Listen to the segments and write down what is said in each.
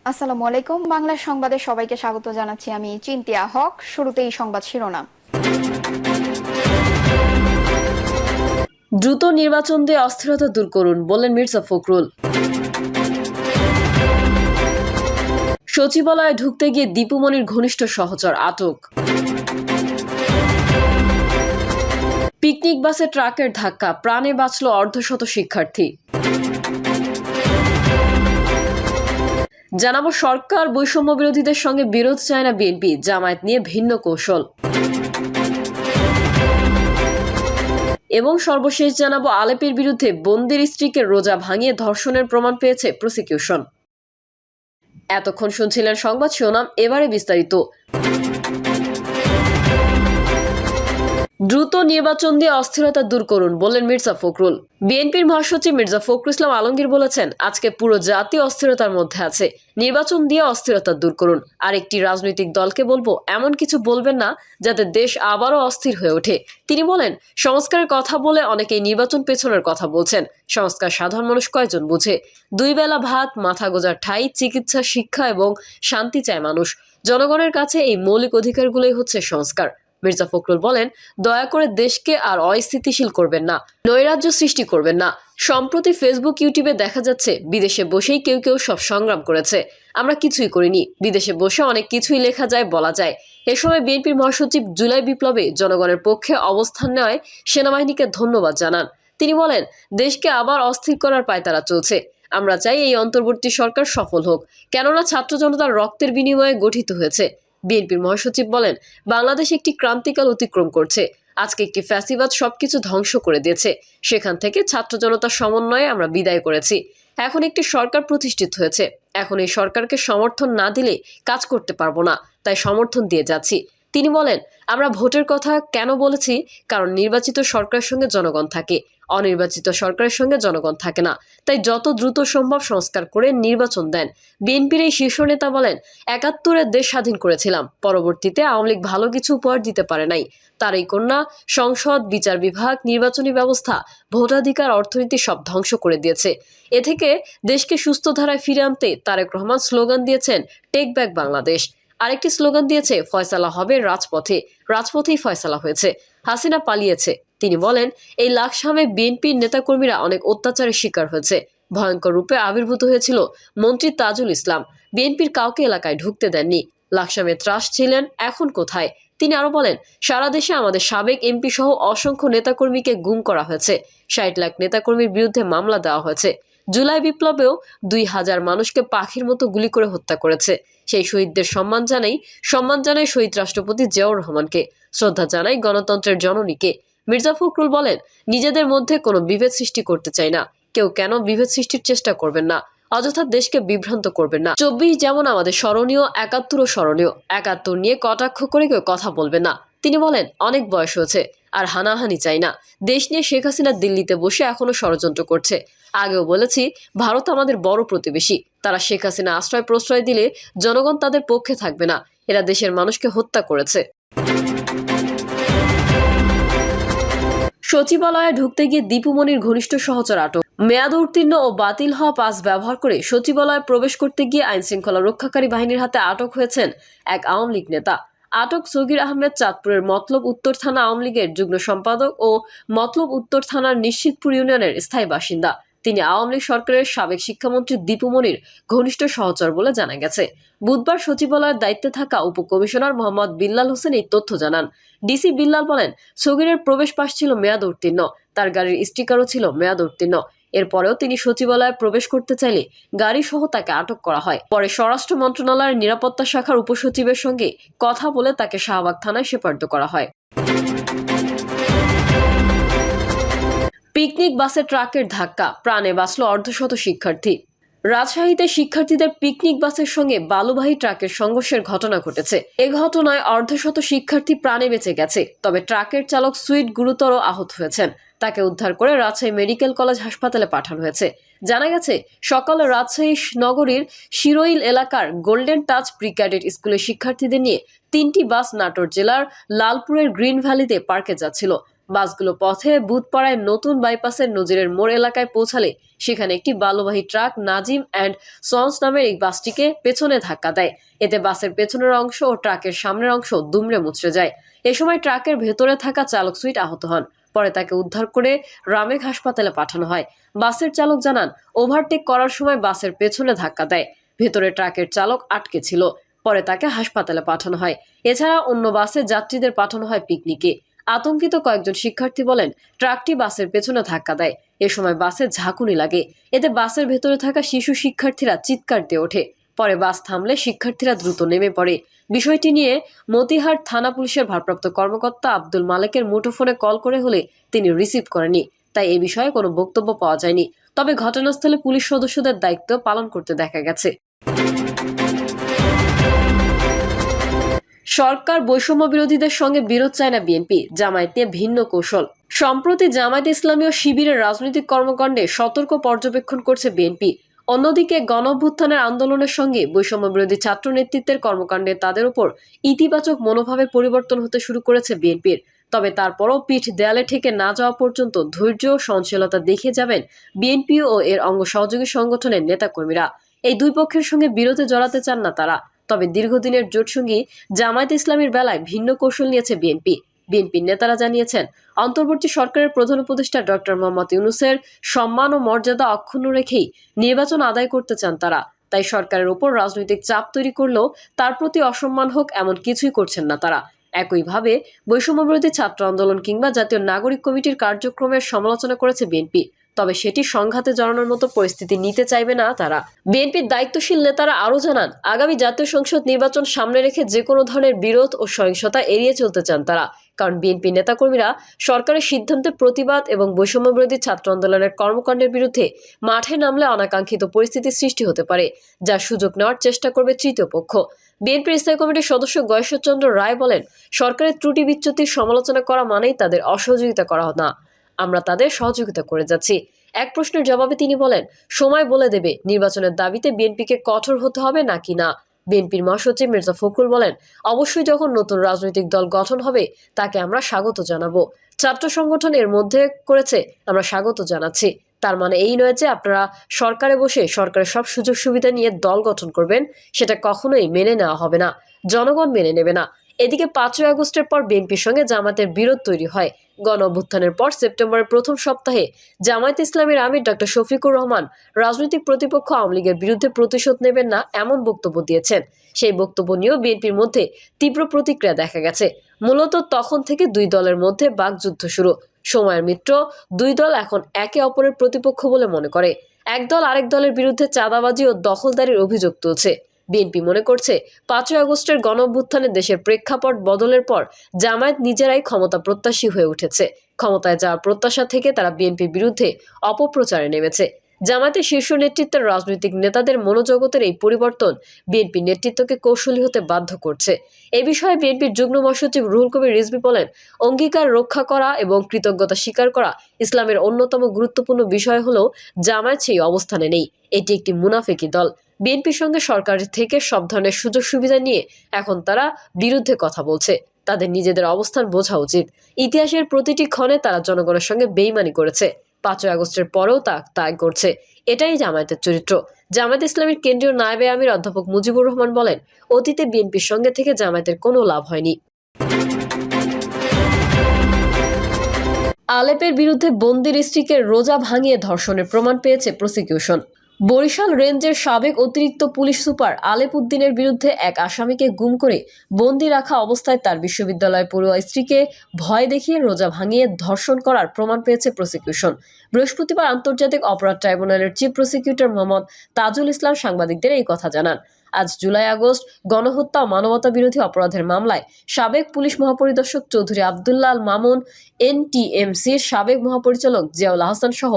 আসসালামু আলাইকুম। বাংলা সংবাদে সবাইকে স্বাগত জানাচ্ছি। আমি চিন্তিয়া হক। শুরুতেই সংবাদ শিরোনাম। দ্রুত নির্বাচন দিয়ে অস্থিরতা দূর করুন বললেন মির্জা ফখরুল। সচিবালয়ে ঢুকতে গিয়ে দীপুমনির ঘনিষ্ঠ সহচর আটক। পিকনিক বাসে ট্রাকের ধাক্কা, প্রাণে বাঁচল অর্ধশত শিক্ষার্থী। জানাবো সরকার বৈষম্য বিরোধীদের সঙ্গে বিরোধ চায় না বিএনপি, জামায়াত নিয়ে ভিন্ন কৌশল। এবং সর্বশেষ জানাবো আলেপের বিরুদ্ধে বন্দির স্ত্রীকে রোজা ভাঙিয়ে ধর্ষণের প্রমাণ পেয়েছে প্রসিকিউশন। এতক্ষণ শুনছিলেন সংবাদ শিরোনাম, এবারে বিস্তারিত। দ্রুত নির্বাচন দিয়ে অস্থিরতা দূর করুন বললেন মির্জা ফখরুল। বিএনপির মহাসচিব মির্জা ফখরুল ইসলাম আলমগীর বলেছেন, আজকে পুরো জাতি অস্থিরতার মধ্যে আছে, নির্বাচন দিয়ে অস্থিরতা দূর করুন। আর একটি রাজনৈতিক দলকে বলবো, এমন কিছু বলবেন না যাতে দেশ আবারও অস্থির হয়ে ওঠে। তিনি বলেন, সংস্কারের কথা বলে অনেকেই নির্বাচন পেছনের কথা বলছেন। সংস্কার সাধারণ মানুষ কয়জন বুঝে? 2 বেলা ভাত, মাথা গোজার ঠাঁই, চিকিৎসা, শিক্ষা এবং শান্তি চায় মানুষ। জনগণের কাছে এই মৌলিক অধিকারগুলোই হচ্ছে সংস্কার। মির্জা ফখরুল বলেন, দয়া করে দেশকে আর অস্থিতিশীল করবেন না, নৈরাজ্য সৃষ্টি করবেন না। সম্প্রতি ফেসবুক, ইউটিউবে দেখা যাচ্ছে বিদেশে বসেই কেউ কেউ সব সংগ্রাম করেছে। আমরা কিছুই করিনি। বিদেশে বসে অনেক কিছুই লেখা যায়, বলা যায়। এ সময় বিএনপির মহাসচিব জুলাই বিপ্লবে জনগণের পক্ষে অবস্থান নেওয়ায় সেনাবাহিনীকে ধন্যবাদ জানান। তিনি বলেন, দেশকে আবার অস্থির করার পায়তারা চলছে। আমরা চাই এই অন্তর্বর্তী সরকার সফল হোক, কেননা ছাত্র জনতার রক্তের বিনিময়ে গঠিত হয়েছে। বিএনপির মহাসচিব বলেন, বাংলাদেশ একটি ক্রান্তিকাল অতিক্রম করছে। আজকে একটি ফ্যাসিবাদ সবকিছু ধ্বংস করে দিয়েছে। সেখান থেকে ছাত্র জনতার সমন্বয়ে আমরা বিদায় করেছি। এখন একটি সরকার প্রতিষ্ঠিত হয়েছে। এখন এই সরকারকে সমর্থন না দিলে কাজ করতে পারবো না, তাই সমর্থন দিয়ে যাচ্ছি। তিনি বলেন, আমরা ভোটের কথা কেন বলেছি? কারণ নির্বাচিত সরকারের সঙ্গে জনগণ থাকে, অনির্বাচিত সরকারের সঙ্গে জনগণ থাকে না। তাই যত দ্রুত সম্ভব সংস্কার করে নির্বাচন দেন। বিএনপির এই শীর্ষ নেতা বলেন, 71-এ দেশ স্বাধীন করেছিলাম, পরবর্তীতে আওয়ামী লীগ ভালো কিছু উপহার দিতে পারে নাই। তার এই কন্যা সংসদ, বিচার বিভাগ, নির্বাচনী ব্যবস্থা, ভোটাধিকার, অর্থনীতি সব ধ্বংস করে দিয়েছে। এ থেকে দেশকে সুস্থ ধারায় ফিরে আনতে তারেক রহমান স্লোগান দিয়েছেন, টেক ব্যাক বাংলাদেশ। আরেকটি স্লোগান দিয়েছে, ফয়সালা হবে রাজপথে। রাজপথেই ফয়সালা হয়েছে, হাসিনা পালিয়েছে। তিনি বলেন, এই লাকসামে বিএনপির নেতাকর্মীরা অনেক অত্যাচারের শিকার হয়েছে। ভয়ঙ্কর রূপে আবির্ভূত হয়েছিল মন্ত্রী তাজুল ইসলাম। বিএনপির কাউকে এলাকায় ঢুকতে দেননি। লাকসামে ত্রাস ছিলেন, এখন কোথায়? তিনি আরো বলেন, সারা দেশে আমাদের সাবেক এমপি সহ অসংখ্য নেতাকর্মীকে গুম করা হয়েছে। 60 লাখ নেতাকর্মীর বিরুদ্ধে মামলা দেওয়া হয়েছে। জুলাই বিপ্লবেও 2000 মানুষকে পাখির মতো গুলি করে হত্যা করেছে। সেই শহীদদের সম্মান জানাই শহীদ রাষ্ট্রপতি জিয়াউর রহমানকে, শ্রদ্ধা জানাই গণতন্ত্রের জননীকে। মির্জা ফখরুল বলেন, নিজেদের মধ্যে কোনো বিভেদ সৃষ্টি করতে চাই না। কেউ কেন বিভেদ সৃষ্টির চেষ্টা করবেন না, অযথা দেশকে বিভ্রান্ত করবেন না। 24 যেমন আমাদের স্মরণীয়, 71ও স্মরণীয়। 71 নিয়ে কটাক্ষ করে কেউ কথা বলবে না। তিনি বলেন, অনেক বয়স হয়েছে, আর হানাহানি চাই না। দেশ নিয়ে শেখ হাসিনা দিল্লিতে বসে এখনো ষড়যন্ত্র করছে। আগেও বলেছি, ভারত আমাদের বড় প্রতিবেশী। তারা শেখ হাসিনা আশ্রয় প্রশ্রয় দিলে জনগণ তাদের পক্ষে থাকবে না। এরা দেশের মানুষকে হত্যা করেছে। সচিবালয়ে ঢুকতে গিয়ে দীপুমনির ঘনিষ্ঠ সহচর আটক। মেয়াদ উত্তীর্ণ ও বাতিল হওয়া পাস ব্যবহার করে সচিবালয়ে প্রবেশ করতে গিয়ে আইনশৃঙ্খলা রক্ষাকারী বাহিনীর হাতে আটক হয়েছেন এক আওয়ামী লীগ নেতা। আটক সগির আহমেদ চাঁদপুরের মতলব উত্তর থানা আওয়ামী লীগের যুগ্ম সম্পাদক ও মতলব উত্তর থানার নিশ্চিতপুর ইউনিয়নের স্থায়ী বাসিন্দা। তিনি আওয়ামী লীগ সরকারের সাবেক শিক্ষামন্ত্রী দীপুমনির ঘনিষ্ঠ সহচর বলে জানা গেছে। বুধবার সচিবালয়ের দায়িত্বে থাকা উপকমিশনার মোহাম্মদ বিল্লাল হোসেন এই তথ্য জানান। ডিসি বিল্লাল বলেন, সগিরের প্রবেশ পাস ছিল মেয়াদ উত্তীর্ণ, তার গাড়ির স্টিকারও ছিল মেয়াদ উত্তীর্ণ। এরপরেও তিনি সচিবালয়ে প্রবেশ করতে চাইলে গাড়ি সহ তাকে আটক করা হয়। পরে স্বরাষ্ট্র মন্ত্রণালয়ের নিরাপত্তা শাখার উপসচিবের সঙ্গে কথা বলে তাকে শাহবাগ থানায় সোপর্দ করা হয়। পিকনিক বাসে ট্রাকের ধাক্কা, প্রাণে বাঁচল অর্ধশত শিক্ষার্থী। রাজশাহীতে শিক্ষার্থীদের পিকনিক বাসের সঙ্গে বালুবাহী ট্রাকের সংঘর্ষের ঘটনা ঘটেছে। এ ঘটনায় অর্ধশত শিক্ষার্থী প্রাণে বেঁচে গেছে, তবে ট্রাকের চালক সুইট গুরুতর আহত হয়েছেন। তাকে উদ্ধার করে রাজশাহী মেডিকেল কলেজ হাসপাতালে পাঠানো হয়েছে। জানা গেছে, সকালে রাজশাহী নগরীর শিরোইল এলাকার গোল্ডেন টাচ প্রি ক্যাডেট স্কুলের শিক্ষার্থীদের নিয়ে 3টি বাস নাটোর জেলার লালপুরের গ্রিন ভ্যালিতে পার্কে যাচ্ছিল। বাসগুলো পথে বুধপাড়ায় নতুন বাইপাসের নজিরের মোড় এলাকায় পৌঁছালে সেখানে একটি বালুবাহী ট্রাক নাজিম অ্যান্ড সন্স নামের এই বাসটিকে পেছনে ধাক্কা দেয়। এতে বাসের পেছনের অংশ ও ট্রাকের সামনের অংশ দুমড়ে মুচড়ে যায়। এ সময় ট্রাকের ভেতরে থাকা চালক সুইট আহত হন। পরে তাকে উদ্ধার করে রামেক হাসপাতালে পাঠানো হয়। বাসের চালক জানান, ওভারটেক করার সময় বাসের পেছনে ধাক্কা দেয়। ভেতরে ট্রাকের চালক আটকে ছিল। পরে তাকে হাসপাতালে পাঠানো হয়। এছাড়া অন্য বাসে যাত্রীদের পাঠানো হয় পিকনিকে। আতঙ্কিত কয়েকজন শিক্ষার্থী বলেন, ট্রাকটি বাসের পেছনে ধাক্কা দেয়। এ সময় বাসে ঝাঁকুনি লাগে। এতে বাসের ভেতরে থাকা শিশু শিক্ষার্থীরা চিৎকার দিয়ে ওঠে। পরে বাস থামলে শিক্ষার্থীরা দ্রুত নেমে পড়ে। বিষয়টি নিয়ে মতিহাট থানা পুলিশের ভারপ্রাপ্ত কর্মকর্তা আব্দুল মালেকের মুঠোফোনে কল করে হলে তিনি রিসিভ করেনি। তাই এ বিষয়ে কোনো বক্তব্য পাওয়া যায়নি। তবে ঘটনাস্থলে পুলিশ সদস্যদের দায়িত্ব পালন করতে দেখা গেছে। সরকার বৈষম্য বিরোধীদের সঙ্গে বিরোধ চায় না বিএনপি, জামায়াত নিয়ে ভিন্ন কৌশল। সম্প্রতি জামায়াত ইসলামী ও শিবিরের রাজনৈতিক কর্মকাণ্ডে সতর্ক পর্যবেক্ষণ করছে বিএনপি। অন্যদিকে গণঅভ্যুত্থানের আন্দোলনের সঙ্গে বৈষম্য বিরোধী ছাত্র নেতৃত্বের কর্মকাণ্ডে তাদের উপর ইতিবাচক মনোভাবের পরিবর্তন হতে শুরু করেছে বিএনপির। তবে তারপরও পিঠ দেয়ালে ঠেকে না যাওয়া পর্যন্ত ধৈর্য ও সহনশীলতা দেখিয়ে যাবেন বিএনপি ও এর অঙ্গ সহযোগী সংগঠনের নেতাকর্মীরা। এই দুই পক্ষের সঙ্গে বিরোধে জড়াতে চান না তারা। তবে দীর্ঘদিনের জোটসঙ্গী জামায়াত ইসলামীর বেলায় ভিন্ন কৌশল নিয়েছে বিএনপি। বিএনপির নেতারা জানিয়েছেন, অন্তর্বর্তী সরকারের প্রধান উপদেষ্টা ডক্টর মোহাম্মদ ইউনূসের সম্মান ও মর্যাদা অক্ষুণ্ণ রেখেই নির্বাচন আদায় করতে চান তারা। তাই সরকারের উপর রাজনৈতিক চাপ তৈরি করলেও তার প্রতি অসম্মান হোক এমন কিছুই করছেন না তারা। একইভাবে বৈষম্যবিরোধী ছাত্র আন্দোলন কিংবা জাতীয় নাগরিক কমিটির কার্যক্রমের সমালোচনা করেছে বিএনপি। তবে সেটি সংঘাতে জড়ানোর মতো পরিস্থিতি নিতে চাইবে না তারা। বিএনপির দায়িত্বশীল নেতারা আরও জানান, আগামী জাতীয় সংসদ নির্বাচন সামনে রেখে যে কোনো ধরনের বিরোধ ও সহিংসতা এড়িয়ে চলতে চান তারা। কারণ বিএনপি নেতাকর্মীরা সরকারের সিদ্ধান্তের প্রতিবাদ এবং বৈষম্যবিরোধী ছাত্র আন্দোলনের কর্মকাণ্ডের বিরুদ্ধে মাঠে নামলে অনাকাঙ্ক্ষিত পরিস্থিতির সৃষ্টি হতে পারে, যার সুযোগ নেওয়ার চেষ্টা করবে তৃতীয় পক্ষ। বিএনপির স্থায়ী কমিটির সদস্য গয়েশ্বরচন্দ্র রায় বলেন, সরকারের ত্রুটি বিচ্যুতির সমালোচনা করা মানেই তাদের অসহযোগিতা করা না। আমরা তাদের সহযোগিতা করে যাচ্ছি। এক প্রশ্নের জবাবে তিনি বলেন, সময় বলে দেবে নির্বাচনের দাবিতে বিএনপিকে কঠোর হতে হবে নাকি না। বিএনপির মহাসচিব মির্জা ফখরুল বলেন, অবশ্যই যখন নতুন রাজনৈতিক দল গঠন হবে তাকে আমরা স্বাগত জানাবো। ছাত্র সংগঠন এর মধ্যে করেছে, আমরা স্বাগত জানাচ্ছি। তার মানে এই নয় যে আপনারা সরকারে বসে সরকারের সব সুযোগ সুবিধা নিয়ে দল গঠন করবেন, সেটা কখনোই মেনে নেওয়া হবে না, জনগণ মেনে নেবে না। এদিকে 5ই আগস্টের পর বিএনপির সঙ্গে জামায়াতের বিরোধ তৈরি হয়। গণ অভ্যুত্থানের পর সেপ্টেম্বরের প্রথম সপ্তাহে জামায়াত ইসলামীর আমির ডক্টর শফিকুর রহমান রাজনৈতিক প্রতিপক্ষ আওয়ামী লীগের বিরুদ্ধে প্রতিশোধ নেবেন না এমন বক্তব্য দিয়েছেন। সেই বক্তব্য নিয়েও বিএনপির মধ্যে তীব্র প্রতিক্রিয়া দেখা গেছে। মূলত তখন থেকে দুই দলের মধ্যে বাকযুদ্ধ শুরু। সময়ের মিত্র দুই দল এখন একে অপরের প্রতিপক্ষ বলে মনে করে। এক দল আরেক দলের বিরুদ্ধে চাঁদাবাজি ও দখলদারির অভিযোগ তুলছে। বিএনপি মনে করছে, 5ই আগস্টের গণঅভ্যুত্থানে দেশের প্রেক্ষাপট বদলের পর জামায়াত নিজেরাই ক্ষমতা প্রত্যাশী হয়ে উঠেছে। ক্ষমতায় যাওয়ার প্রত্যাশা থেকে তারা বিএনপির বিরুদ্ধে অপপ্রচারে নেমেছে। জামায়াতের শীর্ষ নেতৃত্বের রাজনৈতিক নেতাদের মনোজগতের এই পরিবর্তন বিএনপি নেতৃত্বকে কৌশলী হতে বাধ্য করছে। এ বিষয়ে বিএনপির যুগ্ম মহাসচিব রুহুল কবির রিজভী বলেন, অঙ্গীকার রক্ষা করা এবং কৃতজ্ঞতা স্বীকার করা ইসলামের অন্যতম গুরুত্বপূর্ণ বিষয় হলেও জামায়াত সেই অবস্থানে নেই। এটি একটি মুনাফিকি দল। বিএনপির সঙ্গে সরকার থেকে সব ধরনের সুযোগ সুবিধা নিয়ে এখন তারা বিরুদ্ধে কথা বলছে। তাদের নিজেদের অবস্থান বোঝা উচিত। ইতিহাসের প্রতিটি ক্ষণে তারা জনগণের সঙ্গে বেইমানি করেছে। 5ই আগস্টের পরেও তা তাই করছে। এটাই জামায়াতের চরিত্র। জামায়াত ইসলামীর কেন্দ্রীয় নায়েবে আমির অধ্যাপক মুজিবুর রহমান বলেন, অতীতে বিএনপির সঙ্গে থেকে জামায়াতের কোনো লাভ হয়নি। আলেপের বিরুদ্ধে বন্দির স্ত্রীকে রোজা ভাঙিয়ে ধর্ষণের প্রমাণ পেয়েছে প্রসিকিউশন। বরিশাল রেঞ্জের সাবেক অতিরিক্ত পুলিশ সুপার আলেপ উদ্দিনের বিরুদ্ধে এক আসামিকে গুম করে বন্দি রাখা অবস্থায় তার বিশ্ববিদ্যালয় পড়ুয়া স্ত্রীকে ভয় দেখিয়ে রোজা ভাঙিয়ে ধর্ষণ করার প্রমাণ পেয়েছে প্রসিকিউশন। বৃহস্পতিবার আন্তর্জাতিক অপরাধ ট্রাইব্যুনালের চিফ প্রসিকিউটর মোহাম্মদ তাজুল ইসলাম সাংবাদিকদের এই কথা জানান। আজ জুলাই আগস্ট গণহত্যা ও মানবতা বিরোধী অপরাধের মামলায় সাবেক পুলিশ মহাপরিদর্শক চৌধুরী আব্দুল্লাহ আল মামুন, এনটিএমসির সাবেক মহাপরিচালক জিয়াউল আহসান সহ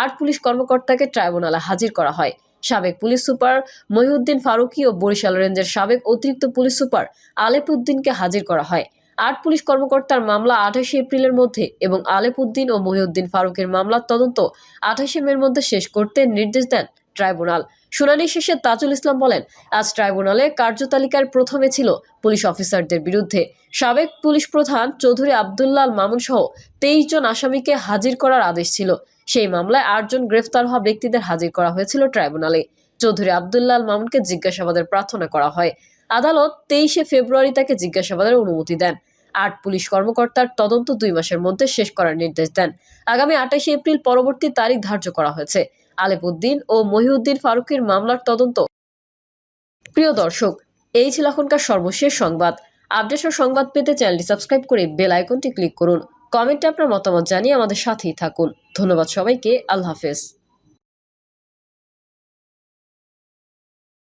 8 পুলিশ কর্মকর্তাকে ট্রাইব্যুনালে হাজির করা হয়। সাবেক পুলিশ সুপার মহিউদ্দিন ফারুকী ও বরিশাল রেঞ্জের সাবেক অতিরিক্ত পুলিশ সুপার আলেপ উদ্দিনকে হাজির করা হয়। 8 পুলিশ কর্মকর্তার মামলা 28 এপ্রিলের মধ্যে এবং আলেপ উদ্দিন ও মহিউদ্দিন ফারুকের মামলার তদন্ত 28 মের মধ্যে শেষ করতে নির্দেশ দেন ট্রাইব্যুনাল। শুনানি শেষে তাজুল ইসলাম বলেন, আজ ট্রাইব্যুনালে কার্যতালিকার প্রথমে ছিল পুলিশ অফিসারদের বিরুদ্ধে সাবেক পুলিশ প্রধান চৌধুরী আব্দুল্লাহ আল মামুন সহ 23 জন আসামিকে হাজির করার আদেশ ছিল। সেই মামলায় 8 জন গ্রেফতার হওয়া ব্যক্তিদের হাজির করা হয়েছিল ট্রাইব্যুনালে। চৌধুরী আব্দুল্লাহ আল মামুনকে জিজ্ঞাসাবাদের প্রার্থনা করা হয়। আদালত 23 ফেব্রুয়ারি তাকে জিজ্ঞাসাবাদের অনুমতি দেন। 8 পুলিশ কর্মকর্তার তদন্ত 2 মাসের মধ্যে শেষ করার নির্দেশ দেন। আগামী 28 এপ্রিল পরবর্তী তারিখ ধার্য করা হয়েছে আলেপুদ্দিন ও মহিউদ্দিন ফারুকের মামলার তদন্ত। প্রিয় দর্শক, এই ছিল এখনকার সর্বশেষ সংবাদ। আপডেট ও সংবাদ পেতে চ্যানেলটি সাবস্ক্রাইব করে বেল আইকনটি ক্লিক করুন। কমেন্টে আপনার মতামত জানিয়ে আমাদের সাথেই থাকুন। ধন্যবাদ সবাইকে। আল্লাহ হাফেজ।